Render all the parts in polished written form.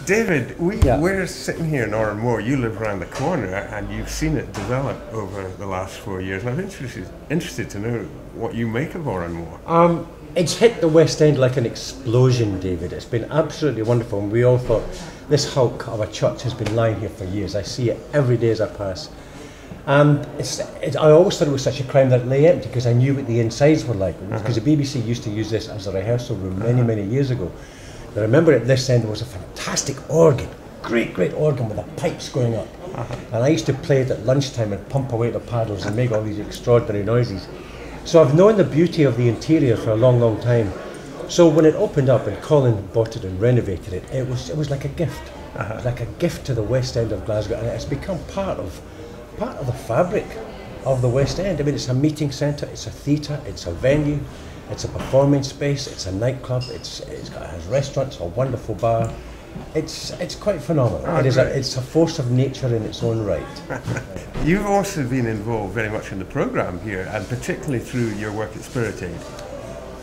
David, we're sitting here in Oranmore. You live around the corner and you've seen it develop over the last 4 years. And I'm interested to know what you make of Oranmore. It's hit the West End like an explosion, David. It's been absolutely wonderful. And we all thought, this hulk of a church has been lying here for years. I see it every day as I pass. I always thought it was such a crime that it lay empty because I knew what the insides were like. Because the BBC used to use this as a rehearsal room many years ago. I remember at this end there was a fantastic organ, great organ with the pipes going up. And I used to play it at lunchtime and pump away the paddles and make all these extraordinary noises. So I've known the beauty of the interior for a long time. So when it opened up and Colin bought it and renovated it, it was like a gift. It was like a gift to the West End of Glasgow, and it's become part of the fabric of the West End. I mean, it's a meeting centre, it's a theatre, it's a venue, it's a performing space, it's a nightclub, it has restaurants, a wonderful bar. It's quite phenomenal. It's a force of nature in its own right. You've also been involved very much in the programme here, and particularly through your work at Spirit Aid.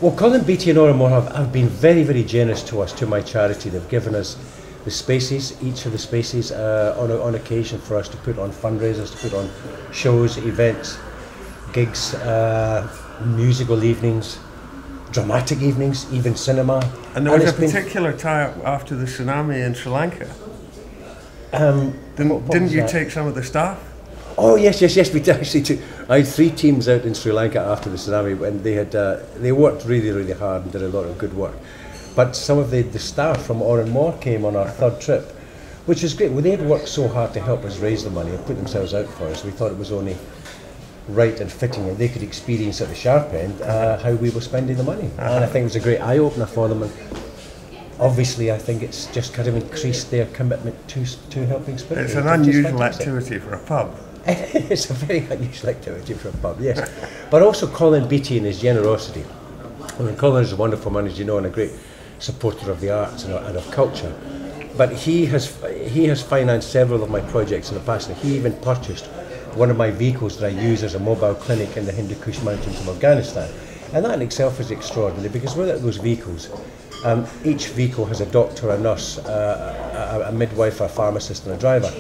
Well, Colin Beattie and Oranmore have been very generous to us, to my charity. They've given us the spaces, each of the spaces on occasion for us to put on fundraisers, to put on shows, events, gigs, musical evenings, dramatic evenings, even cinema. And there was a particular tie-up after the tsunami in Sri Lanka. Didn't you take some of the staff? Oh yes, we did actually too. I had 3 teams out in Sri Lanka after the tsunami, and they worked really hard and did a lot of good work. But some of the staff from Oranmore came on our 3rd trip, which was great. Well, they had worked so hard to help us raise the money and put themselves out for us. We thought it was only right and fitting that they could experience at the sharp end how we were spending the money. And I think it was a great eye-opener for them. And obviously, I think it's just kind of increased their commitment to helping Spirit Aid. It's an unusual activity for a pub. It's a very unusual activity for a pub, yes. But also Colin Beattie and his generosity. I mean, Colin is a wonderful man, as you know, and a great supporter of the arts and of culture. But he has financed several of my projects in the past, and he even purchased one of my vehicles that I use as a mobile clinic in the Hindu Kush mountains of Afghanistan. And that in itself is extraordinary, because with those vehicles, each vehicle has a doctor, a nurse, a midwife, a pharmacist and a driver.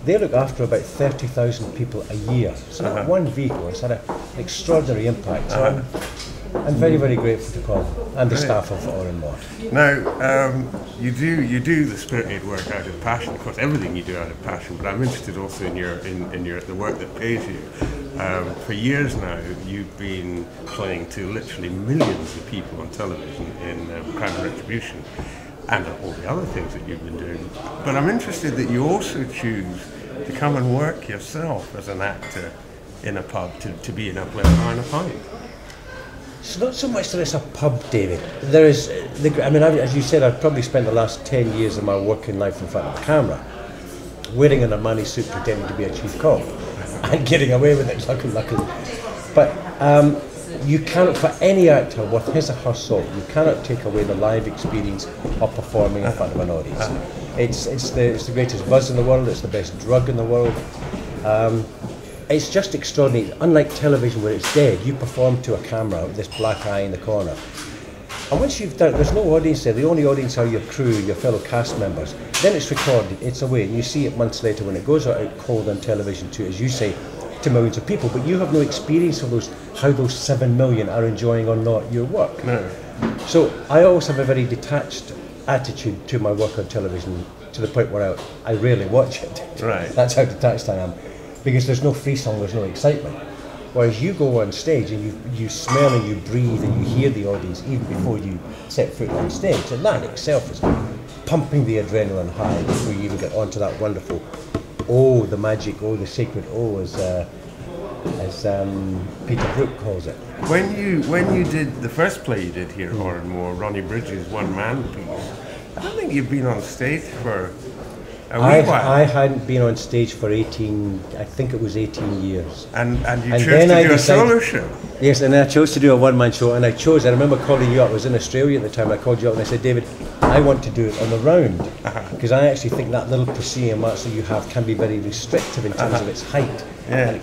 They look after about 30,000 people a year. So that one vehicle has had an extraordinary impact. So I'm very grateful to Colin and the staff of Oranmore. Now, you do the Spirit Aid work out of passion. Of course, everything you do out of passion. But I'm interested also in the work that pays you. For years now, you've been playing to literally millions of people on television in Crime and Retribution, and all the other things that you've been doing. But I'm interested that you also choose to come and work yourself as an actor in a pub, to be in a play behind a pint. It's not so much that it's a pub, David. There is, as you said, I've probably spent the last 10 years of my working life in front of the camera, wearing an Armani suit, pretending to be a chief cop, and getting away with it, luckily. But you cannot, for any actor worth his or her salt, you cannot take away the live experience of performing in front of an audience. It's the greatest buzz in the world. It's the best drug in the world. It's just extraordinary. Unlike television where it's dead, you perform to a camera with this black eye in the corner. And once you've done it, there's no audience there. The only audience are your crew, your fellow cast members. Then it's recorded, it's away, and you see it months later when it goes out cold on television to, as you say, to millions of people. But you have no experience of how those 7 million are enjoying or not your work. No. So I always have a very detached attitude to my work on television, to the point where I rarely watch it. Right. That's how detached I am. Because there's no free song, there's no excitement. Whereas you go on stage and you smell and you breathe and you hear the audience even before you set foot on stage. And that in itself is pumping the adrenaline high before you even get onto that wonderful, the magic, the sacred, as Peter Brook calls it. When you did the first play you did here at Oranmore, Ronnie Bridges' one-man piece, I don't think you've been on stage for I hadn't been on stage for 18 years. And you chose to do a solo show? Yes, and I chose to do a one-man show, and I remember calling you up. I was in Australia at the time. I called you up and I said, David, I want to do it on the round, because I actually think that little proscenium arch that you have can be very restrictive in terms of its height. And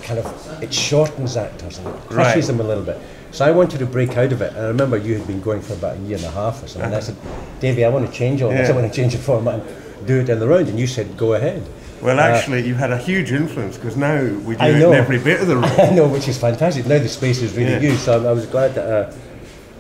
it shortens actors and it crushes them a little bit. So I wanted to break out of it, and I remember you had been going for about a year and a half or something. And I said, Davey, I want to change all this. I want to change the format. do it in the round, and you said go ahead. Well, actually, you had a huge influence because now we do it know. in every bit of the room. I know, which is fantastic. Now the space is really used, so I was glad that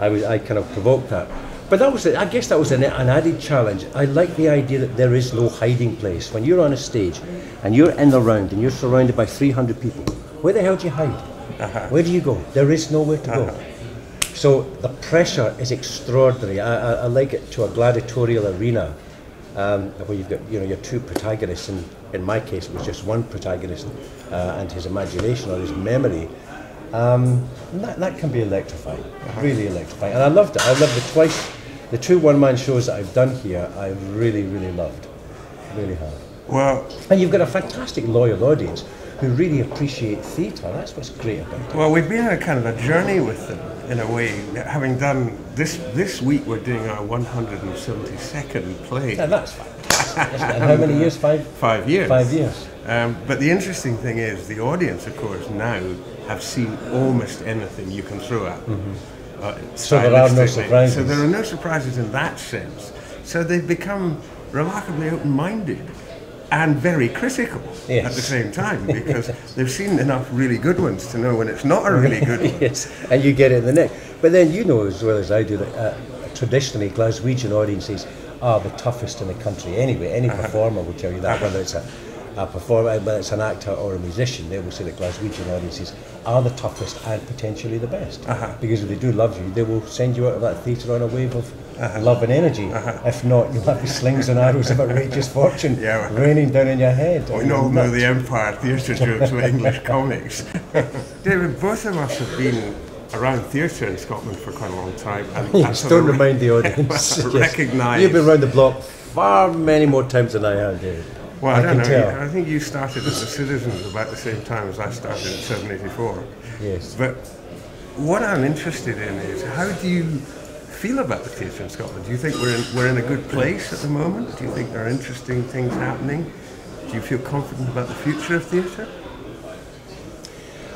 I kind of provoked that. But that was, I guess, that was an added challenge. I like the idea that there is no hiding place. When you're on a stage and you're in the round and you're surrounded by 300 people, where the hell do you hide? Where do you go? There is nowhere to go. So the pressure is extraordinary. I like it to a gladiatorial arena where you've got your two protagonists, and in my case it was just one protagonist and his imagination or his memory. That can be electrifying, really electrifying. And I loved it. I loved the two one-man shows that I've done here. I really, really loved, really have. Well, and you've got a fantastic loyal audience who really appreciate theatre. That's what's great about it. Well, we've been on a kind of a journey with them, in a way, having done this week. We're doing our 172nd play. Yeah, that's fantastic. Isn't it? And how many years? 5 years. 5 years. But the interesting thing is, the audience, of course, now have seen almost anything you can throw at them. So there are no surprises. So there are no surprises in that sense. So they've become remarkably open-minded and very critical at the same time, because they've seen enough really good ones to know when it's not a really good one. Yes, and you get it in the neck. But then you know as well as I do that traditionally Glaswegian audiences are the toughest in the country anyway. Any performer will tell you that, whether it's a performer, whether it's an actor or a musician, they will say that Glaswegian audiences are the toughest and potentially the best. Because if they do love you, they will send you out of that theatre on a wave of love and energy. If not, you'll have the slings and arrows of outrageous fortune raining down in your head. We all know the Empire theatre jokes with English comics. David, both of us have been around theatre in Scotland for quite a long time. And don't remind the audience. Recognise. You've been around the block far many more times than I have, David. Well, I don't know. I think you started as a citizen about the same time as I started in 784. Yes. But what I'm interested in is, how do you feel about the theatre in Scotland? Do you think we're in a good place at the moment? Do you think there are interesting things happening? Do you feel confident about the future of theatre?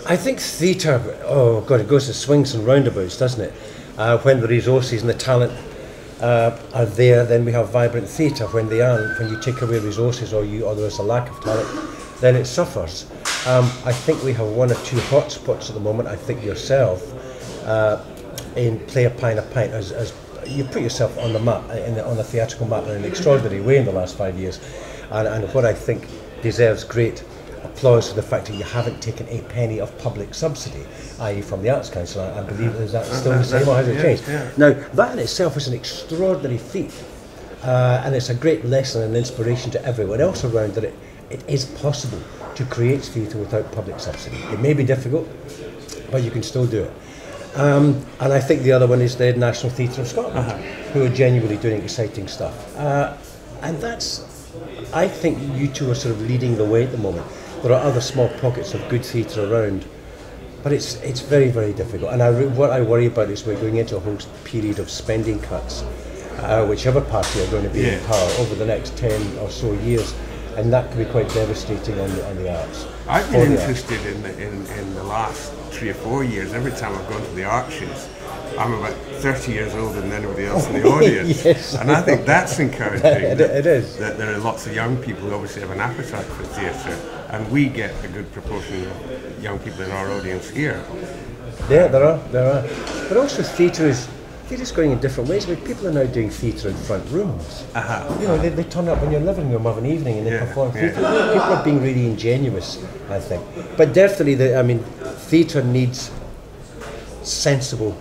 I think theatre, oh God, it goes to swings and roundabouts, doesn't it? When the resources and the talent are there, then we have vibrant theatre. When they aren't, when you take away resources or there's a lack of talent, then it suffers. I think we have one or two hot spots at the moment. I think yourself in Play a Pint, as you put yourself on the map, on the theatrical map in an extraordinary way in the last 5 years, and what I think deserves great applause for the fact that you haven't taken a penny of public subsidy, i.e. from the Arts Council. I believe is that still the same, or has it changed? Yeah. Now, that in itself is an extraordinary feat, and it's a great lesson and inspiration to everyone else around that it is possible to create theatre without public subsidy. It may be difficult, but you can still do it. And I think the other one is the National Theatre of Scotland, who are genuinely doing exciting stuff. And I think you two are sort of leading the way at the moment. There are other small pockets of good theatre around, but it's very, very difficult. And what I worry about is we're going into a whole period of spending cuts, whichever party are going to be in power over the next 10 or so years, and that can be quite devastating on the arts. I've been interested in the last 3 or 4 years. Every time I've gone to the Arches, I'm about 30 years older than anybody else in the audience. Yes. And I think that's encouraging. It is. That there are lots of young people who obviously have an appetite for theatre, and we get a good proportion of young people in our audience here. Yeah, there are. But also theatre's going in different ways. I mean, people are now doing theatre in front rooms. You know, they turn up in your living room of an evening and they perform theatre. People are being really ingenuous, I think. But definitely, theatre needs sensible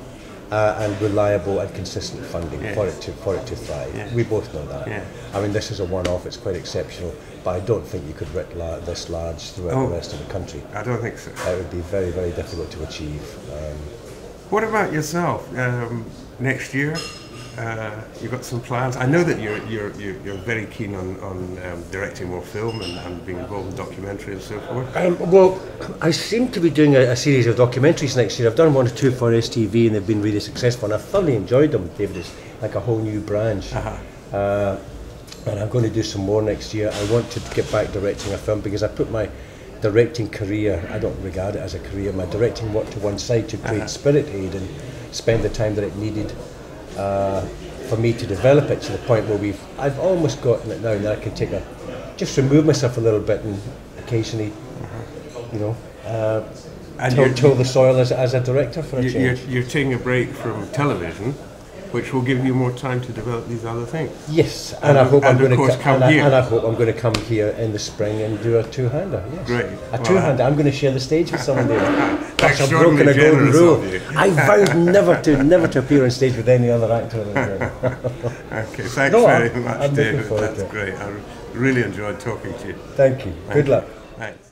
and reliable and consistent funding for it to thrive. Yeah. We both know that. Yeah. I mean, this is a one-off. It's quite exceptional, but I don't think you could writ this large throughout the rest of the country. I don't think so. It would be very, very difficult to achieve. What about yourself? Next year, you've got some plans. I know that you're very keen on directing more film and being involved in documentary and so forth. Well, I seem to be doing a series of documentaries next year. I've done 1 or 2 for STV and they've been really successful, and I've thoroughly enjoyed them, David. It's like a whole new branch. And I'm going to do some more next year. I want to get back directing a film because I put my directing career, I don't regard it as a career, my directing work to one side to create Spirit Aid and spend the time that it needed for me to develop it to the point where I've almost gotten it now that I can just remove myself a little bit and occasionally, till the soil as a director for a change. You're taking a break from television, which will give you more time to develop these other things. Yes, and I hope I'm going to come here. And I hope I'm going to come here in the spring and do a two-hander. Yes, great. A two-hander. I'm going to share the stage with someone there. Gosh, I've Extraordinarily broken a golden generous rule. of you. I vowed never to appear on stage with any other actor. Okay, thanks very much, I'm David. looking forward That's to it. great. I really enjoyed talking to you. Thank you. Good luck. Thanks.